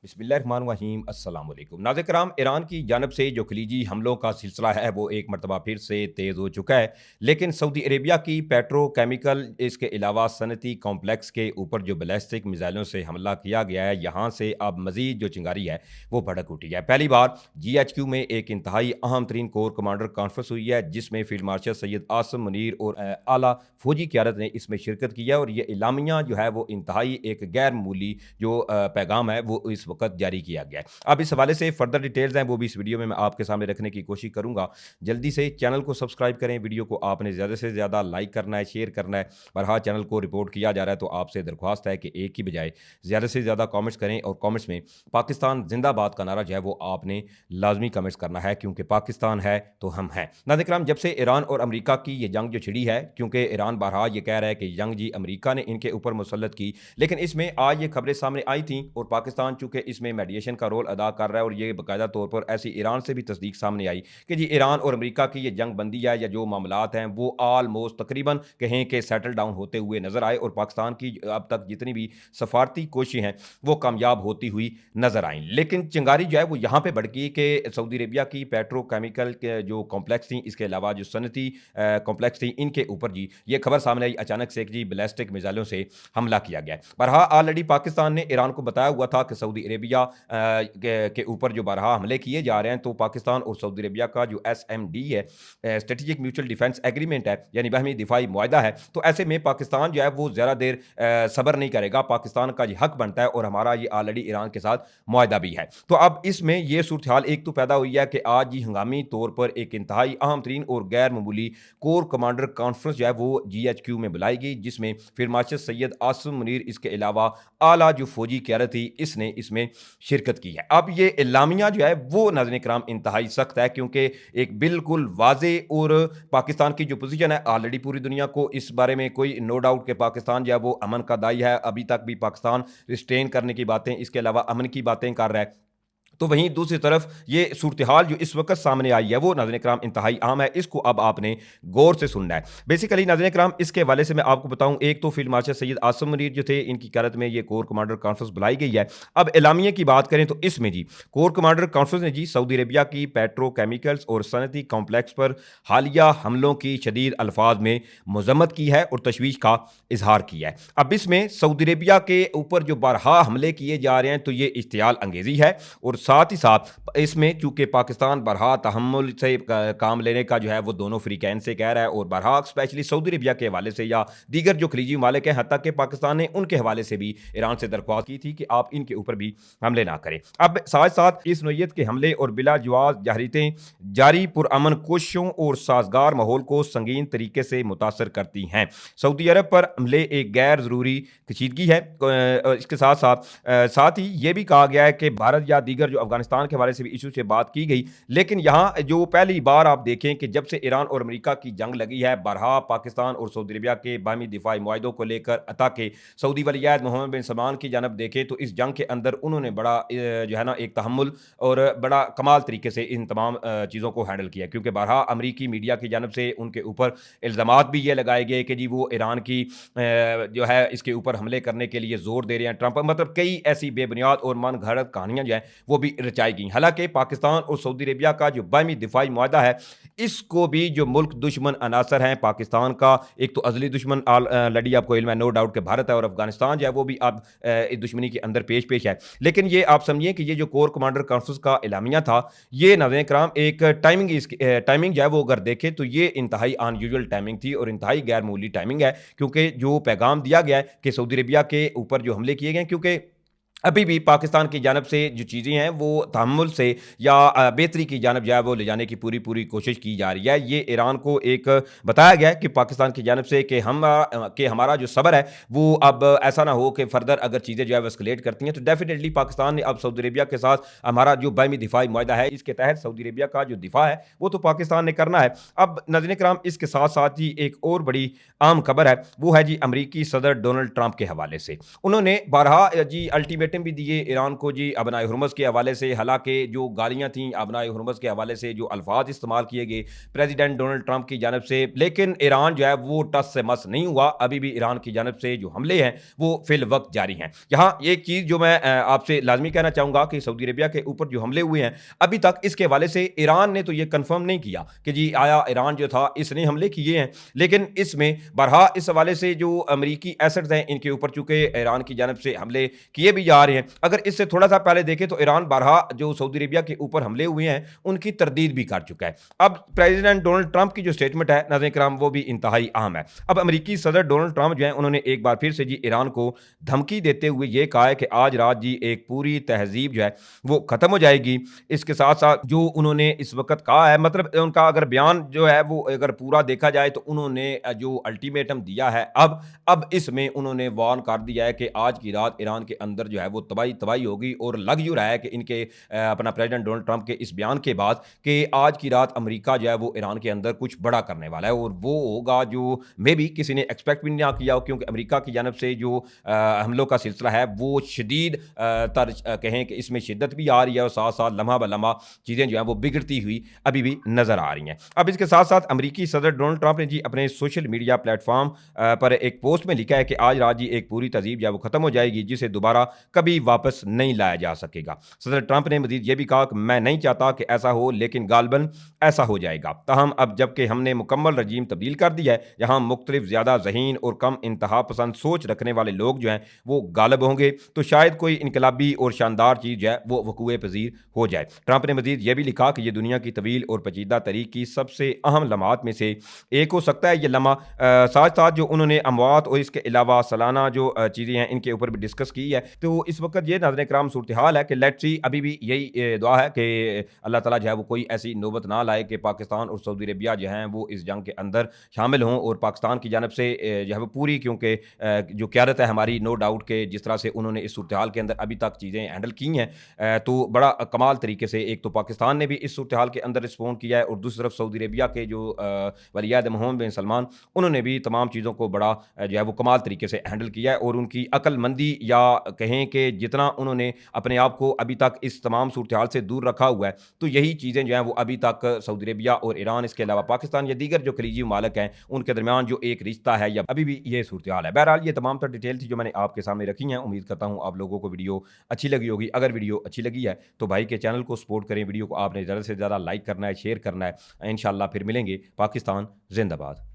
बिस्मिल्लाहिर्रहमानिर्रहीम अस्सलाम वालेकुम नाज़रीन कराम। ईरान की जानब से जो खलीजी हमलों का सिलसिला है वो एक मरतबा फिर से तेज़ हो चुका है। लेकिन सऊदी अरेबिया की पेट्रोकेमिकल इसके अलावा सनती कॉम्प्लेक्स के ऊपर जो बैलिस्टिक मिसाइलों से हमला किया गया है, यहाँ से अब मज़ीद जो चिंगारी है वो भड़क उठी है। पहली बार GHQ में एक इंतहाई अहम तरीन कोर कमांडर कॉन्फ्रेंस हुई है, जिसमें फील्ड मार्शल सैयद आसिम मुनीर और आला फौजी क़यादत ने इसमें शिरकत की है। और ये एलामिया जो है वो इंतहाई एक गैर मामूली जो पैगाम है वो इस वक्त जारी किया गया है। अब इस हवाले से फर्दर डिटेल्स हैं वो भी इस वीडियो में मैं आपके सामने रखने की कोशिश करूंगा। जल्दी से चैनल को सब्सक्राइब करें, वीडियो को आपने ज़्यादा से ज़्यादा लाइक करना है, शेयर करना है। बहरहाल चैनल को रिपोर्ट किया जा रहा है तो आपसे दरख्वास्त है कि एक की बजाय ज़्यादा से ज़्यादा कॉमेंट्स करें और कॉमेंट्स में पाकिस्तान जिंदाबाद का नारा जो है वो आपने लाजमी कमेंट्स करना है, क्योंकि पाकिस्तान है तो हम हैं। नाज़रीन कराम, जब से ईरान और अमेरिका की ये जंग जो छिड़ी है, क्योंकि ईरान बहरहाल ये कह रहा है कि जंग जी अमेरिका ने इनके ऊपर मुसल्लत की, लेकिन इसमें आज ये खबरें सामने आई थी और पाकिस्तान चूंकि इसमें मेडिएशन का रोल अदा कर रहा है और ये बाकायदा तौर पर ऐसी ईरान से भी तस्दीक सामने आई कि जी ईरान और अमेरिका की ये जंग बंदी है या जो मामलात हैं वो आलमोस्ट तकरीबन कहें कि सेटल डाउन होते हुए नजर आए और पाकिस्तान की अब तक जितनी भी सफारती कोशिशें हैं वो कामयाब होती हुई नजर आई। लेकिन चिंगारी जो है वो यहाँ पे भड़की कि सऊदी अरेबिया की पेट्रोकेमिकल के जो कॉम्प्लेक्स थी, इसके अलावा जो सनती कॉम्प्लेक्स थी, इनके ऊपर जी ये खबर सामने आई अचानक से जी बैलिस्टिक मिसाइलों से हमला किया गया। बहरहाल ऑलरेडी पाकिस्तान ने ईरान को बताया हुआ था कि सऊदी अरेबिया के ऊपर जो बरहा हमले किए जा रहे हैं, तो पाकिस्तान और सऊदी अरेबिया का जो SMD है, स्ट्रेटेजिक म्यूचुअल डिफेंस एग्रीमेंट है, यानी बाहमी दिफाई मुआहदा है, तो ऐसे में पाकिस्तान जो है वो ज़्यादा देर सब्र नहीं करेगा। पाकिस्तान का ये हक बनता है और हमारा ये ऑलरेडी ईरान के साथ मुआहदा भी है। तो अब इसमें ये सूरत हाल एक तो पैदा हुई है कि आज ही हंगामी तौर पर एक इंतहाई अहम तरीन और गैर मामूली कोर कमांडर कॉन्फ्रेंस जो है वो GHQ में बुलाई गई, जिसमें फिर मार्शल सैयद आसिम मुनीर इसके अलावा आला जो फौजी क़यादत थी इसने इसमें शिरकत की है। अब ये एलामिया जो है वो नाज़रीन कराम इंतहाई सख्त है, क्योंकि एक बिल्कुल वाज़े और पाकिस्तान की जो पोजीशन है ऑलरेडी पूरी दुनिया को इस बारे में कोई नो डाउट कि पाकिस्तान जो है वो अमन का दाई है। अभी तक भी पाकिस्तान रिस्ट्रेन करने की बातें, इसके अलावा अमन की बातें कर रहा है। तो वहीं दूसरी तरफ ये सूरत-ए-हाल जो इस वक्त सामने आई है वो नाज़रीन कराम इंतहाई अहम है, इसको अब आपने गौर से सुनना है। बेसिकली नाज़रीन कराम इसके हवाले से मैं आपको बताऊं, एक तो फील्ड मार्शल सैयद आसिम मुनीर जो थे इनकी क़यादत में ये कोर कमांडर कॉन्फ्रेंस बुलाई गई है। अब एलामिया की बात करें तो इसमें जी कोर कमांडर कॉन्फ्रेंस ने जी सऊदी अरेबिया की पेट्रोकेमिकल्स और सनती कॉम्प्लेक्स पर हालिया हमलों की शदीद अल्फाज में मजम्मत की है और तशवीश का इजहार किया है। अब इसमें सऊदी अरेबिया के ऊपर जो बारहा हमले किए जा रहे हैं तो ये इश्तियाल अंगेज़ी है और साथ ही साथ इसमें चूंकि पाकिस्तान बरहा तहम्मुल से काम लेने का जो है वो दोनों फ्रीकैन से कह रहा है और बरहा स्पेशली सऊदी अरेबिया के हवाले से या दीगर जो खलीजी मालिक हैं, हत्ता कि पाकिस्तान ने उनके हवाले से भी ईरान से दरख्वास्त की थी कि आप इनके ऊपर भी हमले ना करें। अब साथ साथ इस नोयत के हमले और बिला जवाज जहरीतें जारी पुरअमन कोशिशों और साजगार माहौल को संगीन तरीके से मुतासर करती हैं। सऊदी अरब पर हमले एक गैर ज़रूरी कशीदगी है। इसके साथ ही ये भी कहा गया है कि भारत या दीगर जो अफगानिस्तान के हवाले से भी इशू से बात की गई। लेकिन यहाँ जो पहली बार आप देखें कि जब से ईरान और अमेरिका की जंग लगी है, बरहा पाकिस्तान और सऊदी अरेबिया के बाहमी दिफाई मुआहदों को लेकर अता के सऊदी वली-अहद मोहम्मद बिन सलमान की जानब देखें तो इस जंग के अंदर उन्होंने बड़ा जो है ना एक तहम्मुल और बड़ा कमाल तरीके से इन तमाम चीज़ों को हैंडल किया, क्योंकि बरहा अमरीकी मीडिया की जानब से उनके ऊपर इल्ज़ामात भी ये लगाए गए कि जी वो ईरान की जो है इसके ऊपर हमले करने के लिए जोर दे रहे हैं ट्रंप, मतलब कई ऐसी बेबुनियाद और मन घड़त कहानियां जो है वो भी रचाई गई। हालांकि पाकिस्तान और सऊदी अरेबिया का जो बाहमी दिफाई मुआहदा है इसको भी जो मुल्क दुश्मन अनासर हैं पाकिस्तान का, एक तो अजली दुश्मन लड़ी आपको इल्म है नो डाउट के भारत है और अफगानिस्तान जो है वो भी अब इस दुश्मनी के अंदर पेश है। लेकिन ये आप समझिए कि ये जो कोर कमांडर कॉन्फ्रेंस का एलामिया था ये नाज़रीन कराम एक टाइमिंग जो है वो अगर देखें तो ये इंतहाई अनयूजुअल टाइमिंग थी और इंतहाई गैर मामूली टाइमिंग है, क्योंकि जो पैगाम दिया गया है कि सऊदी अरेबिया के ऊपर जो हमले किए गए, क्योंकि अभी भी पाकिस्तान की जानब से जो चीज़ें हैं वो तहम्मुल से या बेहतरी की जानब जो है वो ले जाने की पूरी कोशिश की जा रही है। ये ईरान को एक बताया गया है कि पाकिस्तान की जानब से कि हमारा जो सब्र है वो अब ऐसा ना हो कि फर्दर अगर चीज़ें जो है वो एस्केलेट करती हैं, तो डेफिनेटली पाकिस्तान ने अब सऊदी अरेबिया के साथ हमारा जो बाहमी दिफाई मुआहदा है इसके तहत सऊदी अरेबिया का जो दिफा है वो तो पाकिस्तान ने करना है। अब नाज़रीन कराम इसके साथ साथ ही एक और बड़ी अहम खबर है, वो है जी अमरीकी सदर डोनाल्ड ट्रंप के हवाले से। उन्होंने बारहा जी अल्टीमेट अल्टीमेटम भी दिए ईरान को जी अबनाए हुर्मुज़ के हवाले से, हालांकि जो गालियां थीं अबनाए हुर्मुज़ के हवाले से, जो अल्फाज इस्तेमाल किए गए प्रेसिडेंट डोनाल्ड ट्रंप की जानब से, लेकिन ईरान जो है वो टस से मस नहीं हुआ। अभी भी ईरान की जानब से जो हमले हैं वो फिल वक्त जारी हैं। यहाँ एक चीज़ जो मैं आपसे लाजमी कहना चाहूँगा कि सऊदी अरेबिया के ऊपर जो हमले हुए हैं, अभी तक इसके हवाले से ईरान ने तो ये कन्फर्म नहीं किया कि जी आया ईरान जो था इसने हमले किए हैं, लेकिन इसमें बरहा इस हवाले से जो अमरीकी एसेट्स हैं इनके ऊपर चूंकि ईरान की जानब से हमले किए भी जा रहे हैं। अगर इससे थोड़ा सा पहले देखें तो ईरान बरहा जो सऊदी अरेबिया के ऊपर हमले हुए हैं उनकी तरदीद भी कर चुका है। अब प्रेसिडेंट डोनाल्ड ट्रंप की जो स्टेटमेंट है नाज़रीन किराम वो भी इंतहाई अहम है। अब अमरीकी सदर डोनाल्ड ट्रंप जो है उन्होंने एक बार फिर से जी ईरान को धमकी देते हुए ये कहा है कि आज रात जी एक पूरी तहजीब जो है वो खत्म हो जाएगी। इसके साथ साथ जो उन्होंने इस वक्त कहा है, मतलब उनका अगर बयान जो है वो अगर पूरा देखा जाए तो उन्होंने जो अल्टीमेटम दिया है अब इसमें उन्होंने वार्न कर दिया है कि आज की रात ईरान के अंदर जो है वो तबाही तबाही होगी। और लग यूँ रहा है कि इनके अपना प्रेसिडेंट डोनाल्ड ट्रंप के इस बयान के बाद कि आज की रात अमेरिका जो है वो ईरान के अंदर कुछ बड़ा करने वाला है, और वो होगा जो मे भी किसी ने एक्सपेक्ट भी नहीं किया हो, क्योंकि अमेरिका की जानब से जो हमलों का सिलसिला है वो शदीद कहें कि इसमें शिद्दत भी आ रही है और साथ साथ लम्हा ब लम्हा चीज़ें जो हैं वो बिगड़ती हुई अभी भी नज़र आ रही हैं। अब इसके साथ साथ अमेरिकी सदर डोनाल्ड ट्रंप ने जी अपने सोशल मीडिया प्लेटफॉर्म पर एक पोस्ट में लिखा है कि आज रात जी एक पूरी तहज़ीब जो है वो ख़त्म हो जाएगी जिसे दोबारा कभी वापस नहीं लाया जा सकेगा। सदर ट्रंप ने मजीद ये भी कहा कि मैं नहीं चाहता कि ऐसा हो, लेकिन गालबन ऐसा हो जाएगा। तहम अब जबकि हमने मुकम्मल रजीम तब्दील कर दिया है, जहाँ मुख्तलिफ ज़्यादा ज़हीन और कम इंतहा पसंद सोच रखने वाले लोग जो हैं वो गालिब होंगे, तो शायद कोई इनकलाबी और शानदार चीज़ जो है वो वकूए पजीर हो जाए। ट्रंप ने मजीद यह भी लिखा कि यह दुनिया की तवील और पेचीदा तरीक की सबसे अहम लम्हात में से एक हो सकता है। ये लम्हा साथ साथ जो उन्होंने अमवात और इसके अलावा सालाना जो चीज़ें हैं इनके ऊपर भी डिस्कस की है। तो इस वक्त ये नाज़रीन कराम सूरत हाल है कि लेट्स सी, अभी भी यही दुआ है कि अल्लाह ताला जो है वो कोई ऐसी नौबत ना लाए कि पाकिस्तान और सऊदी अरेबिया जो हैं वो इस जंग के अंदर शामिल हों, और पाकिस्तान की जानब से जो है वो पूरी, क्योंकि जो क़यादत है हमारी, नो डाउट के जिस तरह से उन्होंने इस सूरत हाल के अंदर अभी तक चीज़ें हैंडल की हैं, तो बड़ा कमाल तरीके से एक तो पाकिस्तान ने भी इस सूरत हाल के अंदर रिस्पॉन्ड किया है, और दूसरी तरफ सऊदी अरेबिया के जो वली-ए-अहद मोहम्मद बिन सलमान, उन्होंने भी तमाम चीज़ों को बड़ा जो है वो कमाल तरीके से हैंडल किया है। और उनकी अक्लमंदी, या कहें कि जितना उन्होंने अपने आप को अभी तक इस तमाम सूरत हाल से दूर रखा हुआ है, तो यही चीज़ें जो हैं वो अभी तक सऊदी अरेबिया और ईरान, इसके अलावा पाकिस्तान या दीगर जो खलीजी ममालिक हैं, उनके दरमियान जो एक रिश्ता है, या अभी भी ये सूरत हाल है। बहरहाल ये तमाम तर डिटेल थी जो मैंने आपके सामने रखी हैं। उम्मीद करता हूँ आप लोगों को वीडियो अच्छी लगी होगी। अगर वीडियो अच्छी लगी है तो भाई के चैनल को सपोर्ट करें, वीडियो को आपने ज़्यादा से ज़्यादा लाइक करना है, शेयर करना है। इंशाअल्लाह फिर मिलेंगे। पाकिस्तान जिंदाबाद।